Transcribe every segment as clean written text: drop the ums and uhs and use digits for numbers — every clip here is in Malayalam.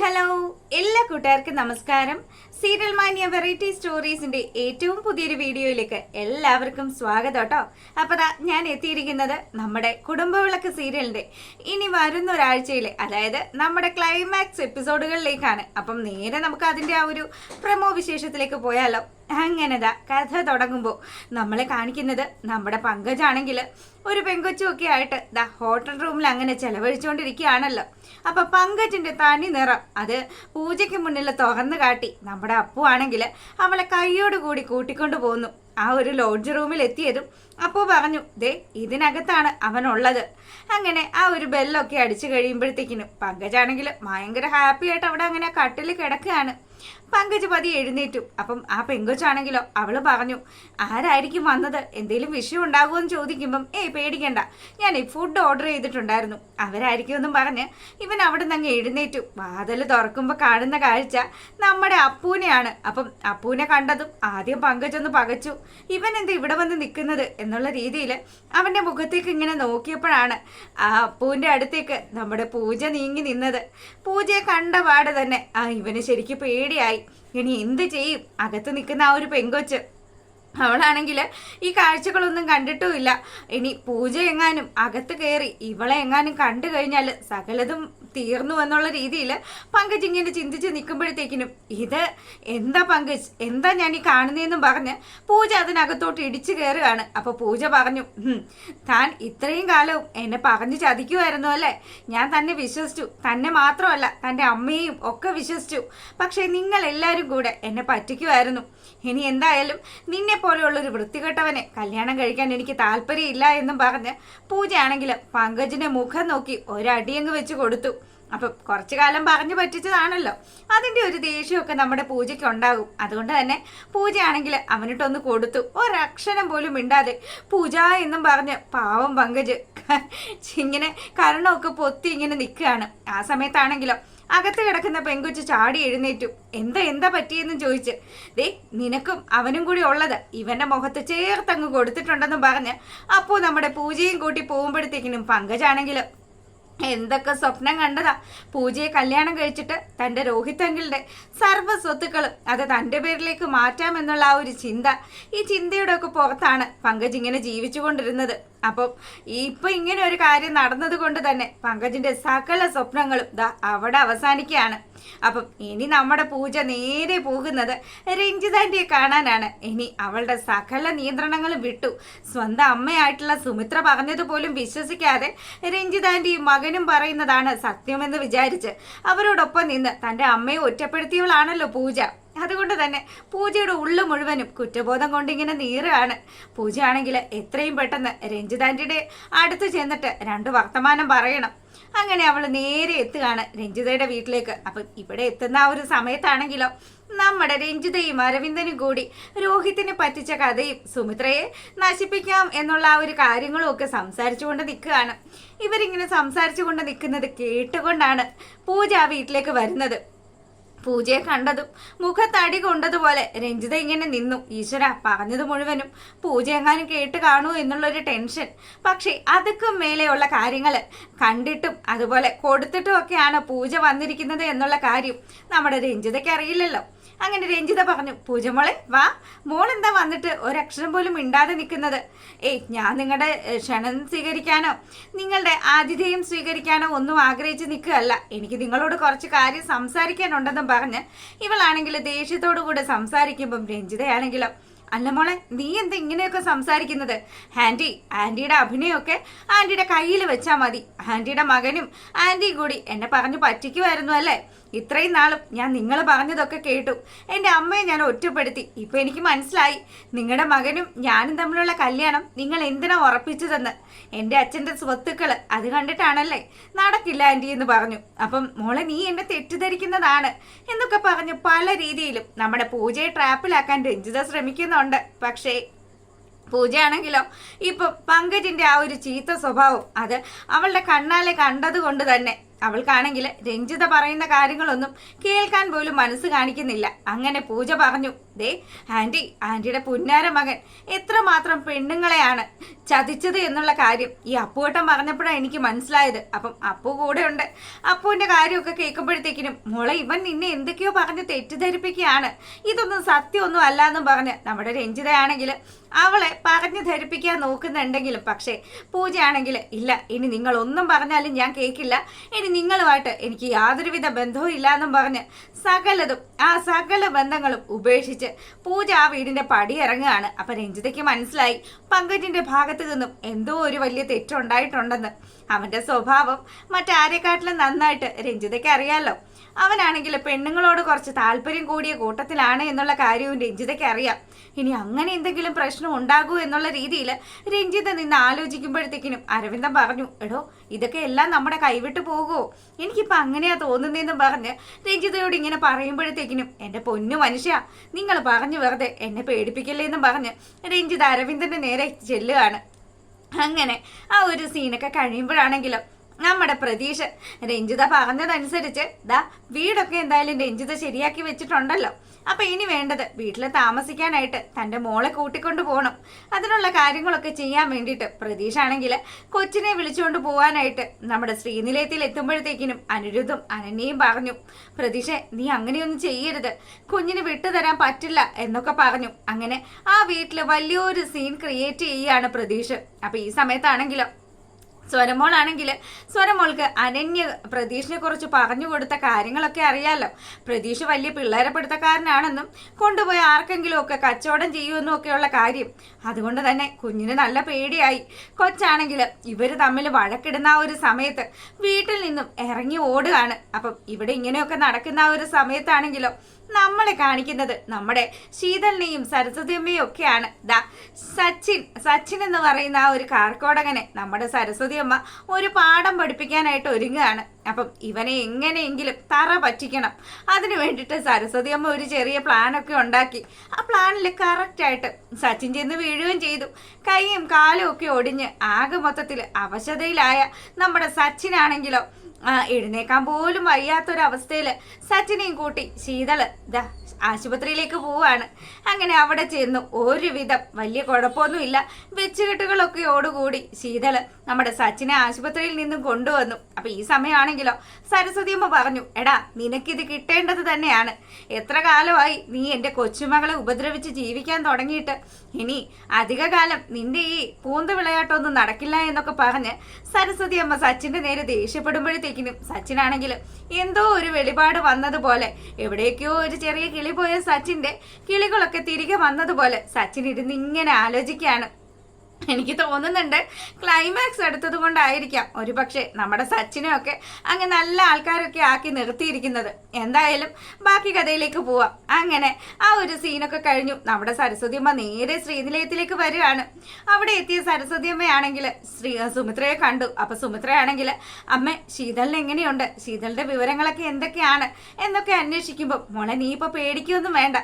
ഹലോ എല്ലാ കൂട്ടുകാർക്കും നമസ്കാരം. സീരിയൽ മാനിയ വെറൈറ്റി സ്റ്റോറീസിന്റെ ഏറ്റവും പുതിയൊരു വീഡിയോയിലേക്ക് എല്ലാവർക്കും സ്വാഗതം കേട്ടോ. അപ്പൊ ഞാൻ എത്തിയിരിക്കുന്നത് നമ്മുടെ കുടുംബവിളക്ക് സീരിയലിന്റെ ഇനി വരുന്ന ഒരാഴ്ചയിലെ, അതായത് നമ്മുടെ ക്ലൈമാക്സ് എപ്പിസോഡുകളിലേക്കാണ്. അപ്പം നേരെ നമുക്ക് അതിന്റെ ആ ഒരു പ്രമോ വിശേഷത്തിലേക്ക് പോയാലോ. അങ്ങനെതാ കഥ തുടങ്ങുമ്പോൾ നമ്മളെ കാണിക്കുന്നത് നമ്മുടെ പങ്കജാണെങ്കിൽ ഒരു പെങ്കൊച്ചുമൊക്കെ ആയിട്ട് ഹോട്ടൽ റൂമിൽ അങ്ങനെ ചെലവഴിച്ചുകൊണ്ടിരിക്കുകയാണല്ലോ. അപ്പൊ പങ്കജിന്റെ തനി നിറം അത് പൂജയ്ക്ക് മുന്നിൽ തുറന്നു കാട്ടി നമ്മുടെ അപ്പു ആണെങ്കിൽ അവളെ കൈയോടുകൂടി കൂട്ടിക്കൊണ്ടു പോന്നു. ആ ഒരു ലോഡ്ജ് റൂമിൽ എത്തിയതും അപ്പു പറഞ്ഞു, ദേ ഇതിനകത്താണ് അവനുള്ളത്. അങ്ങനെ ആ ഒരു ബെല്ലൊക്കെ അടിച്ചു കഴിയുമ്പോഴത്തേക്കിനും പങ്കജാണെങ്കിൽ ഭയങ്കര ഹാപ്പി ആയിട്ട് അവിടെ അങ്ങനെ കട്ടിൽ കിടക്കുകയാണ്. പങ്കജ് പതി എഴുന്നേറ്റു. അപ്പം ആ പെങ്കൊച്ചാണെങ്കിലോ അവള് പറഞ്ഞു, ആരായിരിക്കും വന്നത്, എന്തെങ്കിലും വിഷയം ഉണ്ടാകുമോ എന്ന് ചോദിക്കുമ്പം പേടിക്കണ്ട, ഞാൻ ഫുഡ് ഓർഡർ ചെയ്തിട്ടുണ്ടായിരുന്നു, അവരായിരിക്കും എന്നും പറഞ്ഞ് ഇവൻ അവിടെ നിന്ന് അങ്ങ് എഴുന്നേറ്റു. വാതിൽ തുറക്കുമ്പോൾ കാണുന്ന കാഴ്ച നമ്മുടെ അപ്പൂനെയാണ്. അപ്പം അപ്പൂനെ കണ്ടതും ആദ്യം പങ്കജൊന്ന് പകച്ചു, ഇവൻ എന്താ ഇവിടെ വന്ന് നിൽക്കുന്നത് എന്നുള്ള രീതിയിൽ അവന്റെ മുഖത്തേക്ക് ഇങ്ങനെ നോക്കിയപ്പോഴാണ് ആ അപ്പൂവിന്റെ അടുത്തേക്ക് നമ്മുടെ പൂജ നീങ്ങി നിന്നത്. പൂജയെ കണ്ട പാടെ തന്നെ ഇവന് ശരിക്കും പേടിയായി. ഇനി എന്ത് ചെയ്യും? അകത്ത് നിൽക്കുന്ന ആ ഒരു പെങ്കൊച്ച്, അവളാണെങ്കിൽ ഈ കാഴ്ചകളൊന്നും കണ്ടിട്ടുമില്ല. ഇനി പൂജ എങ്ങാനും അകത്ത് കയറി ഇവളെ എങ്ങാനും കണ്ടു കഴിഞ്ഞാൽ സകലതും തീർന്നു എന്നുള്ള രീതിയിൽ പങ്കജ് ഇങ്ങനെ ചിന്തിച്ച് നിൽക്കുമ്പോഴത്തേക്കിനും ഇത് എന്താ പങ്കജ്, എന്താ ഞാൻ ഈ കാണുന്നതെന്നും പറഞ്ഞ് പൂജ അതിനകത്തോട്ട് ഇടിച്ചു കയറുകയാണ്. അപ്പോൾ പൂജ പറഞ്ഞു, താൻ ഇത്രയും കാലവും എന്നെ പറഞ്ഞു ചതിക്കുമായിരുന്നു അല്ലേ? ഞാൻ തന്നെ വിശ്വസിച്ചു, തന്നെ മാത്രമല്ല തൻ്റെ അമ്മയെയും ഒക്കെ വിശ്വസിച്ചു. പക്ഷേ നിങ്ങൾ എല്ലാവരും കൂടെ എന്നെ പറ്റിക്കുമായിരുന്നു. ഇനി എന്തായാലും നിന്നെ പോലെയുള്ളൊരു വൃത്തികെട്ടവനെ കല്യാണം കഴിക്കാൻ എനിക്ക് താല്പര്യമില്ല എന്നും പറഞ്ഞ് പൂജയാണെങ്കിൽ പങ്കജിന്റെ മുഖം നോക്കി ഒരടിയങ്ങ് വെച്ച് കൊടുത്തു. അപ്പം കുറച്ചു കാലം പറഞ്ഞു പറ്റിച്ചതാണല്ലോ, അതിൻ്റെ ഒരു ദേഷ്യമൊക്കെ നമ്മുടെ പൂജയ്ക്ക് ഉണ്ടാകും. അതുകൊണ്ട് തന്നെ പൂജയാണെങ്കിൽ അവനിട്ടൊന്ന് കൊടുത്തു. ഒരക്ഷരം പോലും മിണ്ടാതെ പൂജ എന്നും പറഞ്ഞ് പാവം പങ്കജ് ഇങ്ങനെ കരണമൊക്കെ പൊത്തി ഇങ്ങനെ നിൽക്കുകയാണ്. ആ സമയത്താണെങ്കിലോ അകത്ത് കിടക്കുന്ന പെങ്കൊച്ച് ചാടി എഴുന്നേറ്റു. എന്താ പറ്റിയെന്നും ചോദിച്ച്, ദേ നിനക്കും അവനും കൂടി ഉള്ളത് ഇവന്റെ മുഖത്ത് ചേർത്തങ്ങ് കൊടുത്തിട്ടുണ്ടെന്നും പറഞ്ഞ് അപ്പോൾ നമ്മുടെ പൂജയും കൂട്ടി പോകുമ്പോഴത്തേക്കിനും പങ്കജാണെങ്കിലും എന്തൊക്കെ സ്വപ്നം കണ്ടതാ. പൂജയെ കല്യാണം കഴിച്ചിട്ട് തൻ്റെ രോഹിത് അങ്കിളുടെ സർവ്വ സ്വത്തുക്കളും അത് തൻ്റെ പേരിലേക്ക് മാറ്റാമെന്നുള്ള ആ ഒരു ചിന്ത, ഈ ചിന്തയുടെ ഒക്കെ പുറത്താണ് പങ്കജ് ഇങ്ങനെ ജീവിച്ചുകൊണ്ടിരുന്നത്. അപ്പം ഇപ്പൊ ഇങ്ങനെ ഒരു കാര്യം നടന്നത് കൊണ്ട് തന്നെ പങ്കജിന്റെ സകല സ്വപ്നങ്ങളും അവിടെ അവസാനിക്കുകയാണ്. അപ്പം ഇനി നമ്മുടെ പൂജ നേരെ പോകുന്നത് രഞ്ജിതാന്റിയെ കാണാനാണ്. ഇനി അവളുടെ സകല നിയന്ത്രണങ്ങളും വിട്ടു. സ്വന്തം അമ്മയായിട്ടുള്ള സുമിത്ര പറഞ്ഞതുപോലും വിശ്വസിക്കാതെ രഞ്ജിതാന്റിയും മകനും പറയുന്നതാണ് സത്യമെന്ന് വിചാരിച്ച് അവരോടൊപ്പം നിന്ന് തൻ്റെ അമ്മയെ ഒറ്റപ്പെടുത്തിയവളാണല്ലോ പൂജ. അതുകൊണ്ട് തന്നെ പൂജയുടെ ഉള്ളു മുഴുവനും കുറ്റബോധം കൊണ്ടിങ്ങനെ നീറുകയാണ്. പൂജയാണെങ്കിൽ എത്രയും പെട്ടെന്ന് രഞ്ജിതാന്റിയുടെ അടുത്ത് ചെന്നിട്ട് 2 വർത്തമാനം പറയണം. അങ്ങനെ അവൾ നേരെ എത്തുകയാണ് രഞ്ജിതയുടെ വീട്ടിലേക്ക്. അപ്പം ഇവിടെ എത്തുന്ന ആ ഒരു സമയത്താണെങ്കിലോ നമ്മുടെ രഞ്ജിതയും അരവിന്ദനും കൂടി രോഹിത്തിനെ പറ്റിച്ച കഥയും സുമിത്രയെ നശിപ്പിക്കാം എന്നുള്ള ആ ഒരു കാര്യങ്ങളും ഒക്കെ സംസാരിച്ചു കൊണ്ട് നിൽക്കുകയാണ്. ഇവരിങ്ങനെ സംസാരിച്ചു കൊണ്ട് നിൽക്കുന്നത് കേട്ടുകൊണ്ടാണ് പൂജ ആ വീട്ടിലേക്ക് വരുന്നത്. പൂജയെ കണ്ടതും മുഖത്തടി കൊണ്ടതുപോലെ രഞ്ജിത ഇങ്ങനെ നിന്നു. ഈശ്വര, പറഞ്ഞത് മുഴുവനും പൂജ എങ്ങാനും കേട്ട് കാണൂ എന്നുള്ളൊരു ടെൻഷൻ. പക്ഷേ അതൊക്കെ മേലെയുള്ള കാര്യങ്ങൾ കണ്ടിട്ടും അതുപോലെ കൊടുത്തിട്ടും ഒക്കെയാണ് പൂജ വന്നിരിക്കുന്നത് എന്നുള്ള കാര്യം നമ്മുടെ രഞ്ജിതയ്ക്ക് അറിയില്ലല്ലോ. അങ്ങനെ രഞ്ജിത പറഞ്ഞു, പൂജമോളെ വാ, മോൾ എന്താ വന്നിട്ട് ഒരക്ഷരം പോലും മിണ്ടാതെ നിൽക്കുന്നത്? ഞാൻ നിങ്ങളുടെ ക്ഷണം സ്വീകരിക്കാനോ നിങ്ങളുടെ ആതിഥേയം സ്വീകരിക്കാനോ ഒന്നും ആഗ്രഹിച്ച് നിൽക്കുകയല്ല, എനിക്ക് നിങ്ങളോട് കുറച്ച് കാര്യം സംസാരിക്കാനുണ്ടെന്നും പറഞ്ഞ് ഇവളാണെങ്കിൽ ദേഷ്യത്തോടു കൂടെ സംസാരിക്കുമ്പം രഞ്ജിതയാണെങ്കിലോ, അല്ല മോളെ നീ എന്താ ഇങ്ങനെയൊക്കെ സംസാരിക്കുന്നത്? ആൻറ്റിയുടെ അഭിനയമൊക്കെ ആൻറ്റിയുടെ കയ്യിൽ വെച്ചാൽ മതി. ആൻറ്റിയുടെ മകനും ആൻറ്റിയും കൂടി എന്നെ പറഞ്ഞു പറ്റിക്കുമായിരുന്നു അല്ലേ? ഇത്രയും നാളും ഞാൻ നിങ്ങൾ പറഞ്ഞതൊക്കെ കേട്ടു. എൻ്റെ അമ്മയെ ഞാൻ ഒറ്റപ്പെടുത്തി. ഇപ്പം എനിക്ക് മനസ്സിലായി നിങ്ങളുടെ മകനും ഞാനും തമ്മിലുള്ള കല്യാണം നിങ്ങൾ എന്തിനാ ഉറപ്പിച്ചതെന്ന്. എൻ്റെ അച്ഛൻ്റെ സ്വത്തുക്കൾ അത് കണ്ടിട്ടാണല്ലേ? നടക്കില്ല ആൻറ്റി എന്ന് പറഞ്ഞു. അപ്പം മോളെ നീ എന്നെ തെറ്റിദ്ധരിക്കുന്നതാണ് എന്നൊക്കെ പറഞ്ഞു പല രീതിയിലും നമ്മുടെ പൂജയെ ട്രാപ്പിലാക്കാൻ രഞ്ജിത ശ്രമിക്കുന്നുണ്ട്. പക്ഷേ പൂജയാണെങ്കിലോ ഇപ്പൊ പങ്കജിന്റെ ആ ഒരു ചീത്ത സ്വഭാവം അത് അവളുടെ കണ്ണാലെ കണ്ടത് കൊണ്ട് തന്നെ അവൾക്കാണെങ്കിൽ രഞ്ജിത പറയുന്ന കാര്യങ്ങളൊന്നും കേൾക്കാൻ പോലും മനസ്സ് കാണിക്കുന്നില്ല. അങ്ങനെ പൂജ പറഞ്ഞു, ദേ ആന്റിയുടെ പുന്നാര മകൻ എത്രമാത്രം പെണ്ണുങ്ങളെയാണ് ചതിച്ചത് എന്നുള്ള കാര്യം ഈ അപ്പുവേട്ടൻ പറഞ്ഞപ്പോഴാണ് എനിക്ക് മനസ്സിലായത്. അപ്പം അപ്പു കൂടെ ഉണ്ട്. അപ്പുവിന്റെ കാര്യമൊക്കെ കേൾക്കുമ്പോഴത്തേക്കിനും മോളെ ഇവൻ നിന്നെ എന്തൊക്കെയോ പറഞ്ഞ് തെറ്റിദ്ധരിപ്പിക്കുകയാണ്, ഇതൊന്നും സത്യമൊന്നും അല്ലാന്നും പറഞ്ഞ് നമ്മുടെ രഞ്ജിതയാണെങ്കിൽ അവളെ പറഞ്ഞു ധരിപ്പിക്കാൻ നോക്കുന്നുണ്ടെങ്കിലും പക്ഷേ പൂജയാണെങ്കിൽ ഇല്ല, ഇനി നിങ്ങൾ ഒന്നും പറഞ്ഞാലും ഞാൻ കേൾക്കില്ല, ഇനി നിങ്ങളുമായിട്ട് എനിക്ക് യാതൊരുവിധ ബന്ധവും ഇല്ല എന്നും പറഞ്ഞ് സകല ബന്ധങ്ങളും ഉപേക്ഷിച്ച് പൂജ ആ വീടിന്റെ പടി ഇറങ്ങുകയാണ്. അപ്പൊ രഞ്ജിതയ്ക്ക് മനസ്സിലായി പങ്കജിന്റെ ഭാഗത്ത് നിന്നും എന്തോ ഒരു വലിയ തെറ്റുണ്ടായിട്ടുണ്ടെന്ന്. അവന്റെ സ്വഭാവം മറ്റാരെക്കാട്ടിലും നന്നായിട്ട് രഞ്ജിതയ്ക്ക് അറിയാലോ. അവനാണെങ്കിൽ പെണ്ണുങ്ങളോട് കുറച്ച് താല്പര്യം കൂടിയ കൂട്ടത്തിലാണ് എന്നുള്ള കാര്യവും രഞ്ജിതയ്ക്ക് അറിയാം. ഇനി അങ്ങനെ എന്തെങ്കിലും പ്രശ്നം ഉണ്ടാകൂ എന്നുള്ള രീതിയിൽ രഞ്ജിത നിന്ന് ആലോചിക്കുമ്പോഴത്തേക്കിനും അരവിന്ദൻ പറഞ്ഞു, എടോ ഇതൊക്കെ എല്ലാം നമ്മുടെ കൈവിട്ട് പോകുമോ, എനിക്കിപ്പോൾ അങ്ങനെയാ തോന്നുന്നതെന്നും പറഞ്ഞ് രഞ്ജിതയോട് ഇങ്ങനെ പറയുമ്പോഴത്തേക്കിനും എൻ്റെ പൊന്നു മനുഷ്യ നിങ്ങൾ പറഞ്ഞു വെറുതെ എന്നെ പേടിപ്പിക്കല്ലേ എന്നും പറഞ്ഞ് രഞ്ജിത അരവിന്ദന്റെ നേരെ ചെല്ലുകയാണ്. അങ്ങനെ ആ ഒരു സീനൊക്കെ കഴിയുമ്പോഴാണെങ്കിലും നമ്മുടെ പ്രതീക്ഷ രഞ്ജിത പറഞ്ഞതനുസരിച്ച് വീടൊക്കെ എന്തായാലും രഞ്ജിത ശരിയാക്കി വെച്ചിട്ടുണ്ടല്ലോ. അപ്പൊ ഇനി വേണ്ടത് വീട്ടിൽ താമസിക്കാനായിട്ട് തൻ്റെ മോളെ കൂട്ടിക്കൊണ്ടു പോകണം. അതിനുള്ള കാര്യങ്ങളൊക്കെ ചെയ്യാൻ വേണ്ടിയിട്ട് പ്രതീക്ഷ ആണെങ്കിൽ കൊച്ചിനെ വിളിച്ചുകൊണ്ട് പോകാനായിട്ട് നമ്മുടെ ശ്രീനിലയത്തിൽ എത്തുമ്പോഴത്തേക്കിനും അനിരുദ്ധും അനന്യയും പറഞ്ഞു, പ്രതീക്ഷ നീ അങ്ങനെയൊന്നും ചെയ്യരുത്, കുഞ്ഞിന് വിട്ടുതരാൻ പറ്റില്ല എന്നൊക്കെ പറഞ്ഞു. അങ്ങനെ ആ വീട്ടിൽ വലിയൊരു സീൻ ക്രിയേറ്റ് ചെയ്യുകയാണ് പ്രതീക്ഷ. അപ്പൊ ഈ സമയത്താണെങ്കിലോ സ്വരമോൾക്ക് അനന്യ പ്രതീഷിനെ കുറിച്ച് പറഞ്ഞു കൊടുത്ത കാര്യങ്ങളൊക്കെ അറിയാലോ. പ്രതീഷ് വലിയ പിള്ളേരെ പിടുത്തക്കാരനാണെന്നും കൊണ്ടുപോയി ആർക്കെങ്കിലും ഒക്കെ കച്ചവടം ചെയ്യുമെന്നും ഒക്കെയുള്ള കാര്യം. അതുകൊണ്ട് തന്നെ കുഞ്ഞിന് നല്ല പേടിയായി. കൊച്ചാണെങ്കിൽ ഇവർ തമ്മിൽ വഴക്കിടുന്ന ആ ഒരു സമയത്ത് വീട്ടിൽ നിന്നും ഇറങ്ങി ഓടുകയാണ്. അപ്പം ഇവിടെ ഇങ്ങനെയൊക്കെ നടക്കുന്ന ആ ഒരു സമയത്താണെങ്കിലോ നമ്മളെ കാണിക്കുന്നത് നമ്മുടെ ശീതളിനെയും സരസ്വതിയമ്മയും ഒക്കെയാണ്. സച്ചിൻ എന്ന് പറയുന്ന ആ ഒരു കാർക്കോടകനെ നമ്മുടെ സരസ്വതി അമ്മ ഒരു പാഠം പഠിപ്പിക്കാനായിട്ട് ഒരുങ്ങുകയാണ്. അപ്പം ഇവനെ എങ്ങനെയെങ്കിലും തറ പറ്റിക്കണം. അതിനു വേണ്ടിയിട്ട് സരസ്വതി അമ്മ ഒരു ചെറിയ പ്ലാനൊക്കെ ഉണ്ടാക്കി. ആ പ്ലാനിൽ കറക്റ്റായിട്ട് സച്ചിൻ ചെന്ന് വീഴുകയും ചെയ്തു. കൈയും കാലും ഒക്കെ ഒടിഞ്ഞ് ആകെ മൊത്തത്തിൽ അവശതയിലായ നമ്മുടെ സച്ചിനാണെങ്കിലോ എഴുന്നേക്കാൻ പോലും വയ്യാത്തൊരവസ്ഥയിൽ സച്ചിനെയും കൂട്ടി ശീതള് ആശുപത്രിയിലേക്ക് പോവാണ്. അങ്ങനെ അവിടെ ചെന്നു ഒരുവിധം വലിയ കുഴപ്പമൊന്നുമില്ല, വെച്ചുകെട്ടുകളൊക്കെയോടുകൂടി ശീതള് നമ്മുടെ സച്ചിനെ ആശുപത്രിയിൽ നിന്നും കൊണ്ടുവന്നു. അപ്പൊ ഈ സമയമാണെങ്കിലോ സരസ്വതിയമ്മ പറഞ്ഞു, എടാ നിനക്കിത് കിട്ടേണ്ടത് തന്നെയാണ്. എത്ര കാലമായി നീ എൻ്റെ കൊച്ചുമകളെ ഉപദ്രവിച്ച് ജീവിക്കാൻ തുടങ്ങിയിട്ട്, ഇനി അധിക കാലം നിന്റെ ഈ പൂന്ത് വിളയാട്ടമൊന്നും നടക്കില്ല എന്നൊക്കെ പറഞ്ഞ് സരസ്വതി അമ്മ സച്ചിന്റെ നേരെ ദേഷ്യപ്പെടുമ്പോഴത്തേക്കിനും സച്ചിനാണെങ്കിൽ എന്തോ ഒരു വെളിപാട് വന്നതുപോലെ, എവിടേക്കോ ഒരു ചെറിയ കിളി പോയ സച്ചിന്റെ കിളികളൊക്കെ തിരികെ വന്നതുപോലെ സച്ചിൻ ഇരുന്ന് ഇങ്ങനെ ആലോചിക്കുകയാണ്. എനിക്ക് തോന്നുന്നുണ്ട് ക്ലൈമാക്സ് എടുത്തത് കൊണ്ടായിരിക്കാം ഒരു പക്ഷേ നമ്മുടെ സച്ചിനെയൊക്കെ അങ്ങ് നല്ല ആൾക്കാരൊക്കെ ആക്കി നിർത്തിയിരിക്കുന്നത്. എന്തായാലും ബാക്കി കഥയിലേക്ക് പോവാം. അങ്ങനെ ആ ഒരു സീനൊക്കെ കഴിഞ്ഞു. നമ്മുടെ സരസ്വതിയമ്മ നേരെ ശ്രീനിലയത്തിലേക്ക് വരികയാണ്. അവിടെ എത്തിയ സരസ്വതിയമ്മയാണെങ്കിൽ സുമിത്രയെ കണ്ടു. അപ്പൊ സുമിത്രയാണെങ്കിൽ അമ്മ ശീതളിന് എങ്ങനെയുണ്ട്, ശീതളിന്റെ വിവരങ്ങളൊക്കെ എന്തൊക്കെയാണ് എന്നൊക്കെ അന്വേഷിക്കുമ്പോൾ, മോളെ നീ ഇപ്പൊ പേടിക്കൊന്നും വേണ്ട,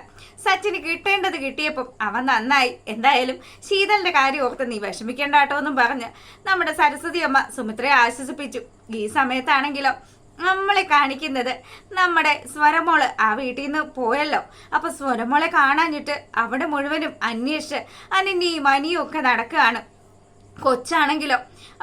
സച്ചിന് കിട്ടേണ്ടത് കിട്ടിയപ്പം അവൻ നന്നായി. എന്തായാലും ശീതളിന്റെ കാര്യം ഓർത്ത് നീ വിഷമിക്കേണ്ടാട്ടോ എന്നും പറഞ്ഞ് നമ്മുടെ സരസ്വതി അമ്മ സുമിത്രയെ ആശ്വസിപ്പിച്ചു. ഈ സമയത്താണെങ്കിലോ നമ്മളെ കാണിക്കുന്നത് നമ്മുടെ സ്വരമോള് ആ വീട്ടിൽ നിന്ന് പോയല്ലോ. അപ്പൊ സ്വരമോളെ കാണാഞ്ഞിട്ട് അവിടെ മുഴുവനും അന്വേഷിച്ച് അനന്യയും അനിയും ഒക്കെ നടക്കുകയാണ്. കൊച്ചാണെങ്കിലോ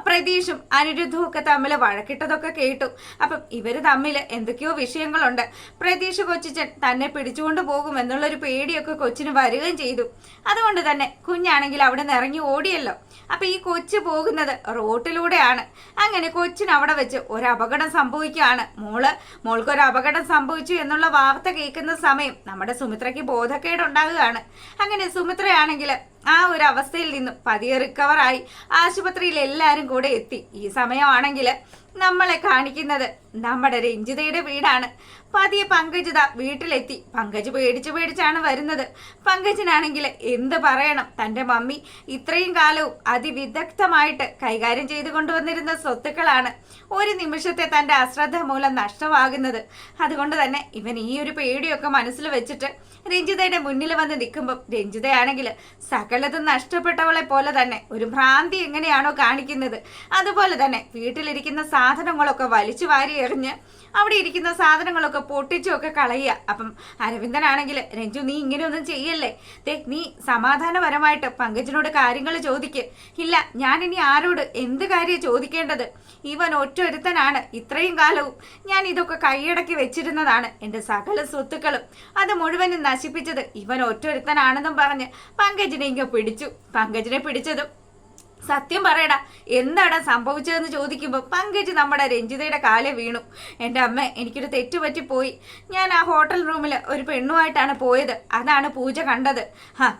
പ്രതീഷും അനിരുദ്ധവും ഒക്കെ തമ്മിൽ വഴക്കിട്ടതൊക്കെ കേട്ടു. അപ്പം ഇവര് തമ്മിൽ എന്തൊക്കെയോ വിഷയങ്ങളുണ്ട്. പ്രതീഷ് കൊച്ചിച്ചൻ തന്നെ പിടിച്ചുകൊണ്ട് പോകും എന്നുള്ളൊരു പേടിയൊക്കെ കൊച്ചിന് വരികയും ചെയ്തു. അതുകൊണ്ട് തന്നെ കുഞ്ഞാണെങ്കിൽ അവിടെ നിന്ന് ഇറങ്ങി ഓടിയല്ലോ. അപ്പൊ ഈ കൊച്ചു പോകുന്നത് റോട്ടിലൂടെയാണ്. അങ്ങനെ കൊച്ചിന് അവിടെ വെച്ച് ഒരു അപകടം സംഭവിക്കുകയാണ്. മോൾക്കൊരു അപകടം സംഭവിച്ചു എന്നുള്ള വാർത്ത കേൾക്കുന്ന സമയം നമ്മുടെ സുമിത്രയ്ക്ക് ബോധക്കേടുണ്ടാകുകയാണ്. അങ്ങനെ സുമിത്രയാണെങ്കിൽ ആ ഒരു അവസ്ഥയിൽ നിന്നും പതിയെ റിക്കവറായി ആശുപത്രിയിൽ എല്ലാവരും കൂടെ എത്തി. ഈ സമയമാണെങ്കിൽ നമ്മളെ കാണിക്കുന്നത് നമ്മുടെ രഞ്ജിതയുടെ വീടാണ്. പതിയെ പങ്കജിത വീട്ടിലെത്തി. പങ്കജ് പേടിച്ചാണ് വരുന്നത്. പങ്കജിനാണെങ്കിൽ എന്ത് പറയണം, തൻ്റെ മമ്മി ഇത്രയും കാലവും അതിവിദഗ്ധമായിട്ട് കൈകാര്യം ചെയ്തു കൊണ്ടുവന്നിരുന്ന സ്വത്തുക്കളാണ് ഒരു നിമിഷത്തെ തൻ്റെ അശ്രദ്ധ മൂലം നഷ്ടമാകുന്നത്. അതുകൊണ്ട് തന്നെ ഇവൻ ഈ ഒരു പേടിയൊക്കെ മനസ്സിൽ വെച്ചിട്ട് രഞ്ജിതയുടെ മുന്നിൽ വന്ന് നിൽക്കുമ്പം രഞ്ജിതയാണെങ്കിൽ സകലതും നഷ്ടപ്പെട്ടവളെ പോലെ തന്നെ ഒരു ഭ്രാന്തി എങ്ങനെയാണോ കാണിക്കുന്നത് അതുപോലെ തന്നെ വീട്ടിലിരിക്കുന്ന സാധനങ്ങളൊക്കെ വലിച്ചു വാരി എറിഞ്ഞ് അവിടെ ഇരിക്കുന്ന സാധനങ്ങളൊക്കെ പൊട്ടിച്ചുമൊക്കെ കളയുക. അപ്പം അരവിന്ദനാണെങ്കിൽ രഞ്ജു നീ ഇങ്ങനെയൊന്നും ചെയ്യല്ലേ, നീ സമാധാനപരമായിട്ട് പങ്കജിനോട് കാര്യങ്ങൾ ചോദിക്ക്. ഇല്ല, ഞാനിനി ആരോട് എന്ത് കാര്യം ചോദിക്കേണ്ടത്? ഇവൻ ഒറ്റൊരുത്തനാണ് ഇത്രയും കാലവും ഞാൻ ഇതൊക്കെ കൈയടക്കി വെച്ചിരുന്നതാണ്. എൻ്റെ സകല സ്വത്തുക്കളും അത് മുഴുവനും നശിപ്പിച്ചത് ഇവൻ ഒറ്റൊരുത്തനാണെന്നും പറഞ്ഞ് പങ്കജിനെ ഇങ്ങ് പിടിച്ചു. പങ്കജിനെ പിടിച്ചതും സത്യം പറയടാ എന്താടാ സംഭവിച്ചതെന്ന് ചോദിക്കുമ്പോൾ പങ്കജ് നമ്മുടെ രഞ്ജിതയുടെ കാലെ വീണു. എൻ്റെ അമ്മ, എനിക്കൊരു തെറ്റുപറ്റിപ്പോയി. ഞാൻ ആ ഹോട്ടൽ റൂമിൽ ഒരു പെണ്ണുമായിട്ടാണ് പോയത്. അതാണ് പൂജ കണ്ടത്.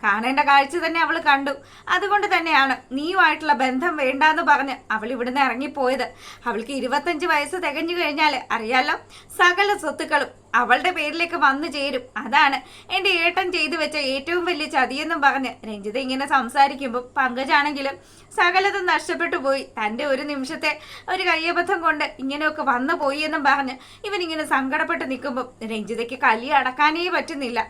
കാണേണ്ട കാഴ്ച തന്നെ അവൾ കണ്ടു. അതുകൊണ്ട് തന്നെയാണ് നീയുമായിട്ടുള്ള ബന്ധം വേണ്ടാന്ന് പറഞ്ഞ് അവൾ ഇവിടുന്ന് ഇറങ്ങിപ്പോയത്. അവൾക്ക് 25 വയസ്സ് തികഞ്ഞു കഴിഞ്ഞാൽ അറിയാലോ, സകല സ്വത്തുക്കളും അവളുടെ പേരിലേക്ക് വന്നു ചേരും. അതാണ് എൻ്റെ ഏട്ടൻ ചെയ്തു വെച്ച ഏറ്റവും വലിയ ചതിയെന്നും പറഞ്ഞ് രഞ്ജിത ഇങ്ങനെ സംസാരിക്കുമ്പോൾ പങ്കജാണെങ്കിലും സകലതും നഷ്ടപ്പെട്ടു പോയി. തൻ്റെ ഒരു നിമിഷത്തെ ഒരു കയ്യബദ്ധം കൊണ്ട് ഇങ്ങനെയൊക്കെ വന്നു പോയി എന്നും പറഞ്ഞ് ഇവനിങ്ങനെ സങ്കടപ്പെട്ട് നിൽക്കുമ്പോൾ രഞ്ജിതയ്ക്ക് കലി അടക്കാനേ പറ്റുന്നില്ല.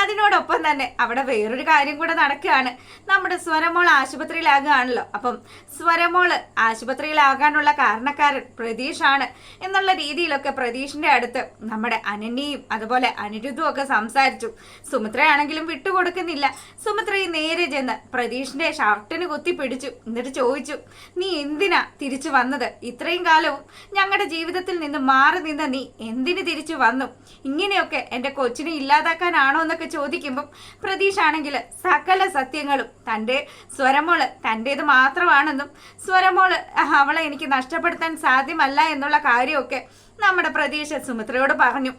അതിനോടൊപ്പം തന്നെ അവിടെ വേറൊരു കാര്യം കൂടെ നടക്കുകയാണ്. നമ്മുടെ സ്വരമോൾ ആശുപത്രിയിലാകുകയാണല്ലോ. അപ്പം സ്വരമോള് ആശുപത്രിയിലാകാനുള്ള കാരണക്കാരൻ പ്രതീഷാണ് എന്നുള്ള രീതിയിലൊക്കെ പ്രതീഷിന്റെ അടുത്ത് നമ്മുടെ അനന്യയും അതുപോലെ അനിരുദ്ധും ഒക്കെ സംസാരിച്ചു. സുമിത്രയാണെങ്കിലും വിട്ടുകൊടുക്കുന്നില്ല. സുമിത്രയെ നേരെ ചെന്ന് പ്രതീഷിന്റെ ഷർട്ടിന് കുത്തിപ്പിടിച്ചു. എന്നിട്ട് ചോദിച്ചു, നീ എന്തിനാ തിരിച്ചു വന്നത്? ഇത്രയും കാലവും ഞങ്ങളുടെ ജീവിതത്തിൽ നിന്ന് മാറി നിന്ന നീ എന്തിന് തിരിച്ചു വന്നു? ഇങ്ങനെയൊക്കെ എൻ്റെ കൊച്ചിനെ ഇല്ലാതാക്കാനാണോ എന്നൊക്കെ ചോദിക്കുമ്പം പ്രതീഷാണെങ്കിൽ സകല സത്യങ്ങളും തൻ്റെ സ്വരമോള് തൻ്റേത് മാത്രമാണെന്നും സ്വരമോള് അവളെ എനിക്ക് നഷ്ടപ്പെടുത്താൻ സാധ്യമല്ല എന്നുള്ള കാര്യമൊക്കെ നമ്മുടെ പ്രതീഷ് സുമിത്രയോട് പറഞ്ഞു.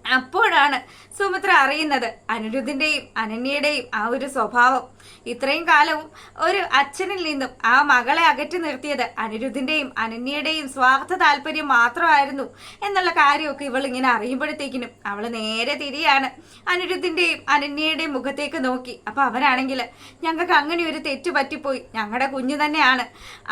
അപ്പോഴാണ് സുമിത്ര അറിയുന്നത് അനിരുദ്ധിന്റെയും അനന്യയുടെയും ആ ഒരു സ്വഭാവം. ഇത്രയും കാലവും ഒരു അച്ഛനിൽ നിന്നും ആ മകളെ അകറ്റി നിർത്തിയത് അനിരുദ്ധിന്റെയും അനന്യയുടെയും സ്വാർത്ഥ താല്പര്യം മാത്രമായിരുന്നു എന്നുള്ള കാര്യമൊക്കെ ഇവൾ ഇങ്ങനെ അറിയുമ്പോഴത്തേക്കിനും അവൾ നേരെ തിരിയാണ് അനിരുദ്ധിന്റെയും അനന്യയുടെയും മുഖത്തേക്ക് നോക്കി. അപ്പൊ അവരാണെങ്കിൽ ഞങ്ങൾക്ക് അങ്ങനെ ഒരു തെറ്റ് പറ്റിപ്പോയി, ഞങ്ങളുടെ കുഞ്ഞു തന്നെയാണ്,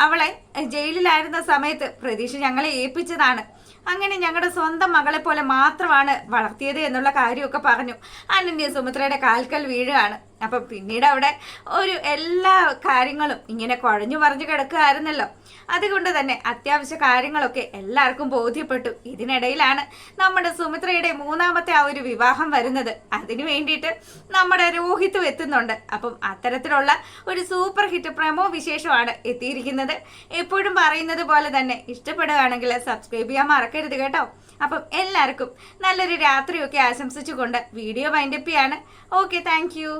അവളെ ജയിലിലായിരുന്ന സമയത്ത് പ്രതീക്ഷ ഞങ്ങളെ ഏൽപ്പിച്ചതാണ്, അങ്ങനെ ഞങ്ങളുടെ സ്വന്തം മകളെ പോലെ മാത്രമാണ് വളർത്തിയത് എന്നുള്ള കാര്യമൊക്കെ പറഞ്ഞു. അനന്യ സുമിത്രയുടെ കാൽക്കൽ വീഴുകയാണ്. അപ്പം പിന്നീട് അവിടെ ഒരു എല്ലാ കാര്യങ്ങളും ഇങ്ങനെ കുഴഞ്ഞു പറഞ്ഞു കിടക്കുകയായിരുന്നല്ലോ. അതുകൊണ്ട് തന്നെ അത്യാവശ്യ കാര്യങ്ങളൊക്കെ എല്ലാവർക്കും ബോധ്യപ്പെട്ടു. ഇതിനിടയിലാണ് നമ്മുടെ സുമിത്രയുടെ 3ാമത്തെ ആ ഒരു വിവാഹം വരുന്നത്. അതിനു വേണ്ടിയിട്ട് നമ്മുടെ രോഹിത്തും എത്തുന്നുണ്ട്. അപ്പം അത്തരത്തിലുള്ള ഒരു സൂപ്പർ ഹിറ്റ് പ്രമോ വിശേഷമാണ് എത്തിയിരിക്കുന്നത്. എപ്പോഴും പറയുന്നത് പോലെ തന്നെ ഇഷ്ടപ്പെടുകയാണെങ്കിൽ സബ്സ്ക്രൈബ് ചെയ്യാൻ മറക്കരുത് കേട്ടോ. അപ്പം എല്ലാവർക്കും നല്ലൊരു രാത്രിയൊക്കെ ആശംസിച്ചുകൊണ്ട് വീഡിയോ വൈൻഡപ്പ് ചെയ്യാണ്. Okay, thank you.